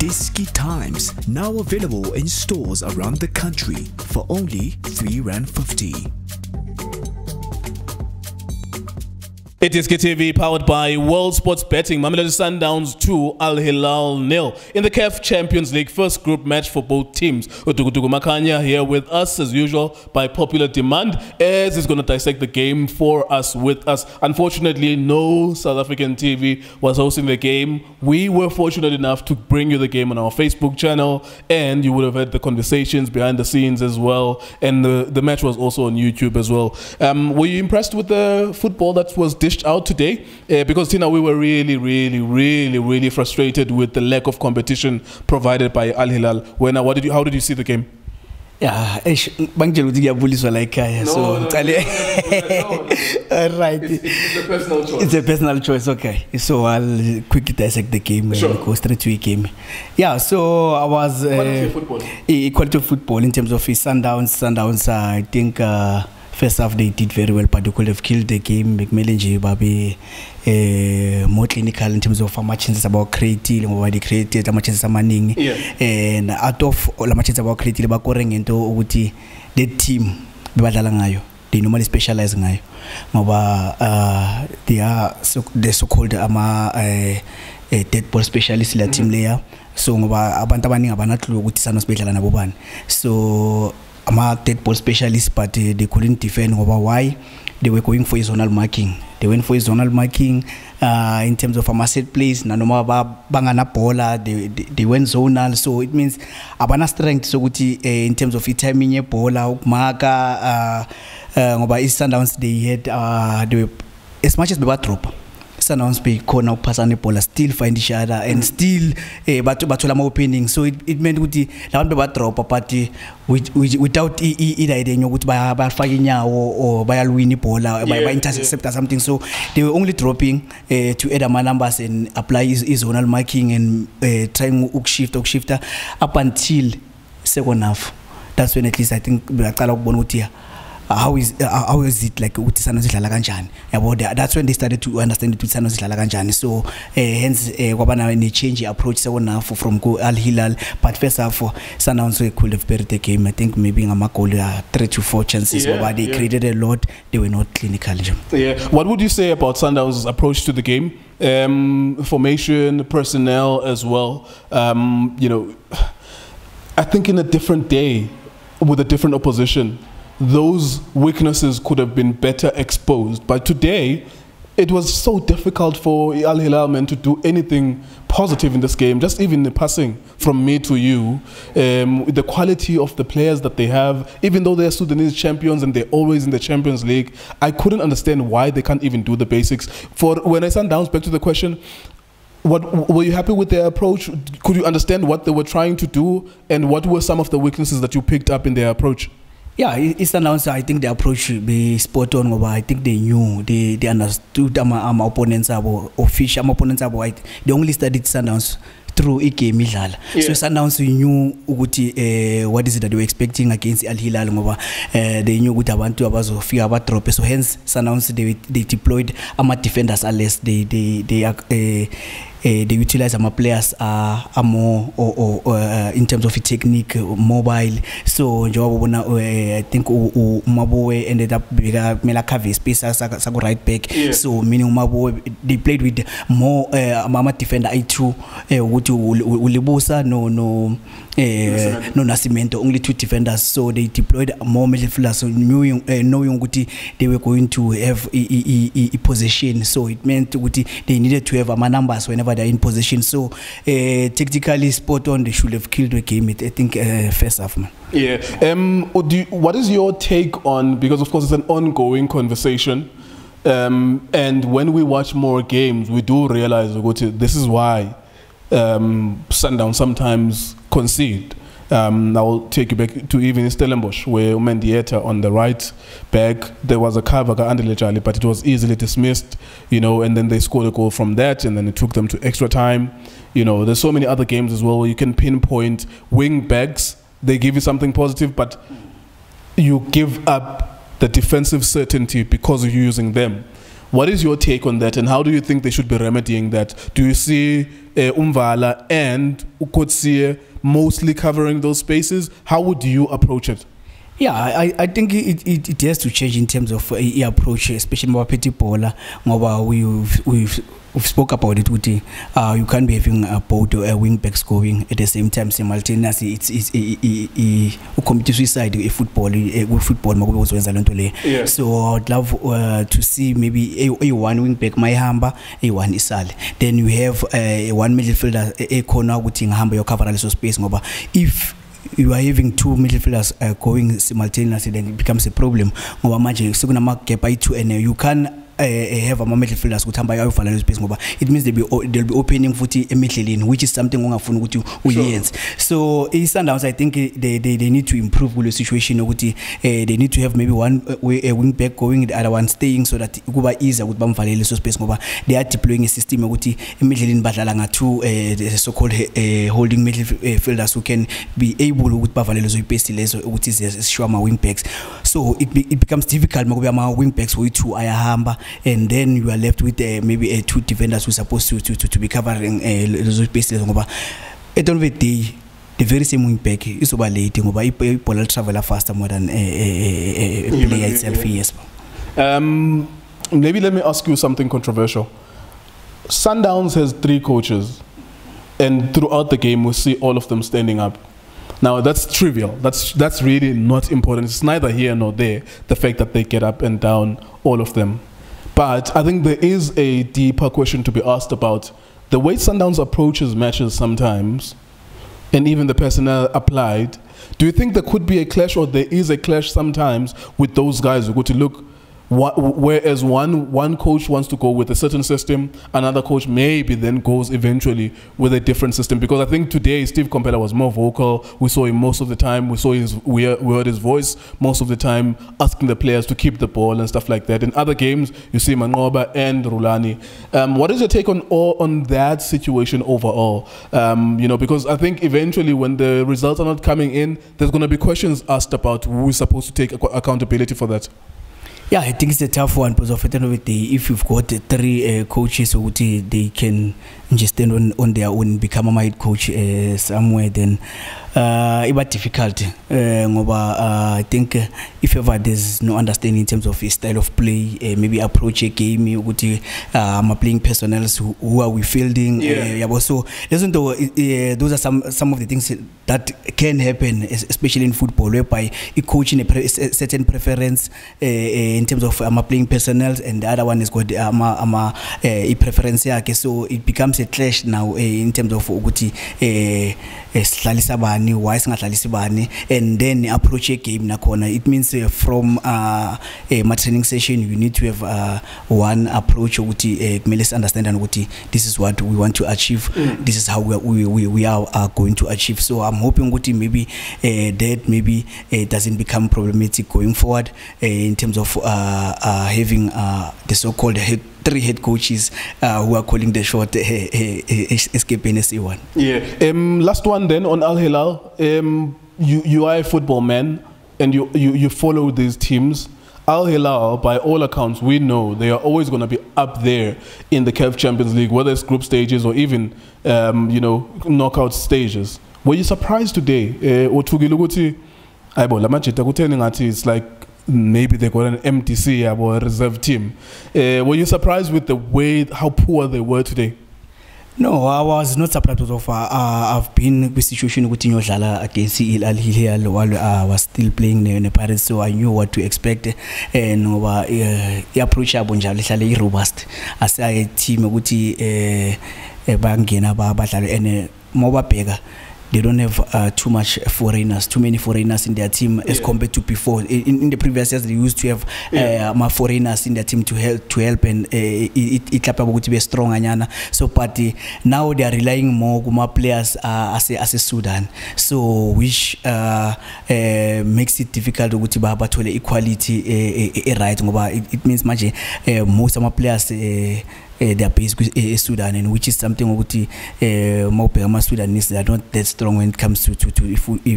Diski Times, now available in stores around the country for only R3.50. It is KTV powered by World Sports Betting. Mamelodi Sundowns 2, Al Hilal 0. In the CAF Champions League first group match for both teams. Utukutuku Makanya here with us as usual by popular demand, as is going to dissect the game for us with us. Unfortunately, no South African TV was hosting the game. We were fortunate enough to bring you the game on our Facebook channel, and you would have heard the conversations behind the scenes as well. And the match was also on YouTube as well. Were you impressed with the football that was dished out today? Because Tina, we were really frustrated with the lack of competition provided by Al Hilal. How did you see the game? Yeah, buliswa like right. It's a personal choice. It's a personal choice, okay. So I'll quickly dissect the game and go straight to the game. Yeah, so I was quality of football in terms of his Sundowns. I think first half they did very well, but they could have killed the game. McMillan Babi more clinical in terms of how much chances about creating, what they created, how much chances manning, and out of all the chances about creating, about scoring into the team they normally specialize ngayo. They are the so-called dead ball specialist la team layer. So abantu abaningi abanatlu ukuthi Sundowns bedlala nabo bani. So I'm a dead ball specialist, but they couldn't defend over why they were going for zonal marking. They went for zonal marking in terms of a set plays. Nanoma bangana bola, they went zonal. So it means abana strength so in terms of timing bola marka ngoba Sundowns they had they were, as much as they were drop. Sundowns be corner passing the ball, still find each other and still bathola opening. So it meant ukuthi labantu ba drop party without either idea ukuthi bayafaka inyawo or bayalwina ibhola by intercept or something. So they were only dropping to add my numbers and apply zonal marking and trying ukshifta up until second half. That's when at least I think baqala ukubona ukuthi how is it like ukuthi Sundowns idlala kanjani yabo. That's when they started to understand ukuthi Sundowns idlala kanjani. So hence kwabana ne change approach second half from Al Hilal, but first half Sundowns could have buried the game. I think maybe ngama goal 3 to 4 chances, but they created a lot. They were not clinical. What would you say about Sundowns' approach to the game? Formation, personnel as well. You know, I think in a different day with a different opposition, those weaknesses could have been better exposed. But today, it was so difficult for Al Hilal men to do anything positive in this game, just even the passing from me to you, the quality of the players that they have, even though they're Sudanese champions and they're always in the Champions League, I couldn't understand why they can't even do the basics. For when I Sundowns, back to the question, were you happy with their approach? Could you understand what they were trying to do, and what were some of the weaknesses that you picked up in their approach? Yeah, it's announced. I think the approach should be spot on. I think they knew, they understood my opponents abo official opponents abo. They only studied Sundowns through a game. So Sundowns knew what is it that they were expecting against Al Hilal. They knew what abantu abazo fear about drop. So hence Sundowns they deployed defenders unless they utilize some players are more in terms of technique, mobile. So I think Maboe ended up Melakavi space as a right back. So meaning Maboe they played with more Mama defender I2 Ulibosa no Nascimento, only 2 defenders. So they deployed more midfielders, so knowing they were going to have a possession. So it meant they needed to have numbers whenever they're in possession. So tactically spot on, they should have killed the game. I think first half, man. Yeah. What is your take on, because of course it's an ongoing conversation, and when we watch more games, we do realize this is why Sundowns sometimes concede. I'll take you back to even Stellenbosch, where Mendieta on the right back, there was a cover, but it was easily dismissed, you know, and then they scored a goal from that, and then it took them to extra time. You know, there's so many other games as well where you can pinpoint wing backs, they give you something positive, but you give up the defensive certainty because you're using them. What is your take on that, and how do you think they should be remedying that? Do you see Umvala and Ukotsie mostly covering those spaces, how would you approach it? Yeah, I think it has to change in terms of approach, especially more petty bowler. We've spoke about it. You can't be having both wing backs going at the same time simultaneously. It's a competitive side a football. Yeah. So I'd love to see maybe a one wing back Mayhamba, a one Isal. Then you have one midfielder a corner with Hamba your cover also space. If you are having two midfielders going simultaneously, then it becomes a problem. And you can have a midfielders with Hamba space. It means they'll be opening footy immediately, which is something sure. So Sundowns, I think they need to improve the situation. They need to have maybe one a wing back going, the other one staying, so that it will be easier with Bamfalele space. They are deploying a system immediately Batalanga two so-called holding midfielders who can be able with Bamfalele which is Shwama wing backs. So it becomes difficult. Wing backs with two Ayahamba, and then you are left with maybe two defenders who are supposed to be covering those spaces. At the end of the day, the very same wing back is over late. People travel faster more than a player itself. Yes. Maybe let me ask you something controversial. Sundowns has 3 coaches, and throughout the game we see all of them standing up. Now that's trivial. That's really not important. It's neither here nor there, the fact that they get up and down, all of them. But I think there is a deeper question to be asked about the way Sundowns approaches matches sometimes, and even the personnel applied. Do you think there could be a clash, or there is a clash sometimes with those guys who go to look? Whereas one coach wants to go with a certain system, another coach maybe then goes eventually with a different system. Because I think today Steve Komphela was more vocal. We saw him most of the time. We heard his voice most of the time, asking the players to keep the ball and stuff like that. In other games, you see Manqoba and Rulani. What is your take on that situation overall? Because I think eventually when the results are not coming in, there's going to be questions asked about who is supposed to take accountability for that. Yeah, I think it's a tough one because of the end of the day, if you've got 3 coaches who they can just stand on their own, become a head coach somewhere, then it's difficult. I think if ever there's no understanding in terms of his style of play, maybe approach a game, I'm playing personnel who are we fielding. So those are some of the things that can happen, especially in football, whereby a coach in a certain preference in terms of playing personnel, and the other one is got a preference. So it becomes a clash now in terms of why and then approach a game na corner. It means from a training session you need to have one approach let's understand and this is what we want to achieve. This is how we are going to achieve. So I'm hoping maybe that maybe it doesn't become problematic going forward in terms of having the so-called 3 head coaches who are calling the shot, escaping SE1. Yeah. Last one then on Al Hilal. You are a football man and you follow these teams. Al Hilal, by all accounts, we know they are always going to be up there in the CAF Champions League, whether it's group stages or even knockout stages. Were you surprised today? It's like maybe they got an MTC or a reserve team. Were you surprised with the way, how poor they were today? No, I was not surprised of. I've been in a situation with Nyojala against Al Hilal while I was still playing in the Paris, so I knew what to expect. And the approach is robust. As a team, they don't have too many foreigners in their team as compared to before. In the previous years, they used to have more foreigners in their team to help and it capable to be strong. So, but now they are relying more on players as a Sudan. So, which makes it difficult to have equality right. It means much most of my players they are based in Sudan, and which is something ukuthi mawubheka Sudanese, they are not that strong when it comes to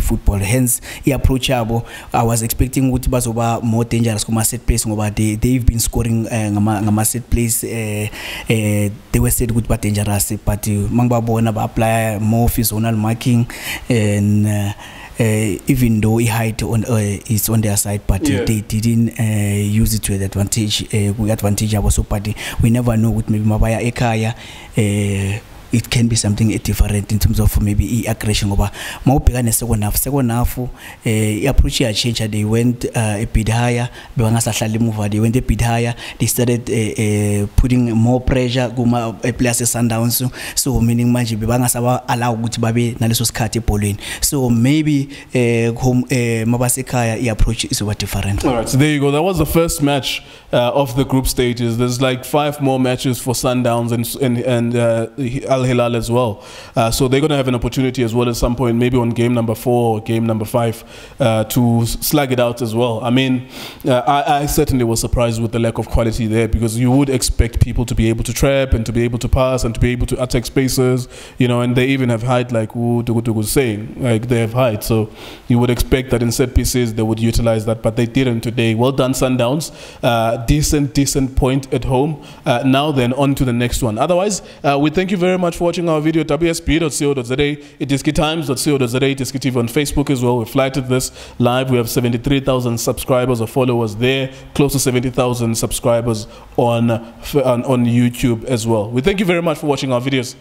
football. Hence approach yabo, I was expecting ukuthi bazoba more dangerous kuma set plays ngoba they've been scoring ngama set plays. They were said ukuthi ba dangerous, but mangibabona ba apply more zonal marking, and even though height is on their side, but they didn't use it to the advantage. We advantage also, but we never know with maybe mabaya ekaya. It can be something different in terms of maybe aggression. Over mawubheka ne second half approach ya change. They went a bit higher. They went a bit higher. They started putting more pressure kuma players Sundowns. So meaning manje bebangasaba allow ukuthi babe naleso sikhathi ebholweni. So maybe mabasekhaya approach is over different. All right, so there you go. That was the first match of the group stages. There's like 5 more matches for Sundowns and Al Hilal as well. So they're going to have an opportunity as well at some point, maybe on game number 4 or game number 5, to slug it out as well. I mean, I certainly was surprised with the lack of quality there, because you would expect people to be able to trap and to be able to pass and to be able to attack spaces, you know, and they even have height, like Dugu was saying, like they have height. So you would expect that in set pieces they would utilize that, but they didn't today. Well done, Sundowns. Decent point at home. Now then, on to the next one. Otherwise, we thank you very much for watching our video at wsb.co.za, itiskitimes.co.za, Itiski TV on Facebook as well. We flighted this live. We have 73,000 subscribers or followers there, close to 70,000 subscribers on YouTube as well. We thank you very much for watching our videos.